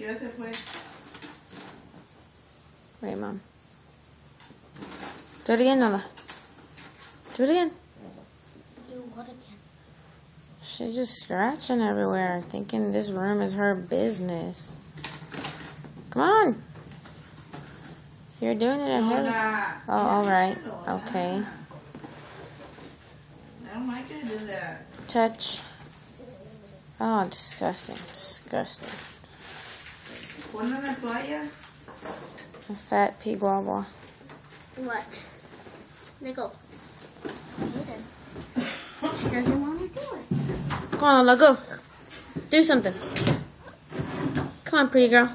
qué hora se fue? Wait, Mom. Do it again, Nala. Do it again. Do what again? She's just scratching everywhere, thinking this room is her business. Come on. You're doing it ahead. Oh, all right. Okay. I don't like to do that. Touch. Oh, disgusting. Disgusting. Ponle la toalla. A fat pig guagua. What? Nicole. She doesn't want to do it. Come on, Lola, go. Do something. Come on, pretty girl.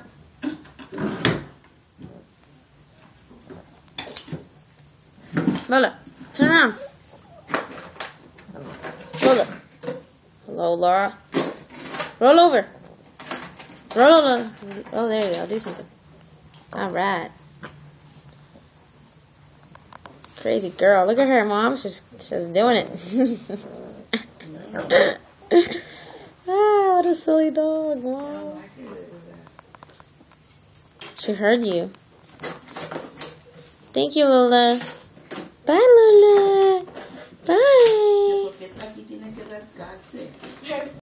Lola, turn around. Lola. Hello, Laura. Roll over. Roll over. Oh, there you go. Do something. All right. Crazy girl. Look at her, Mom. She's doing it. Ah, what a silly dog, Mom. She heard you. Thank you, Lola. Bye, Lola. Bye. Porque aquí tiene que rascarse.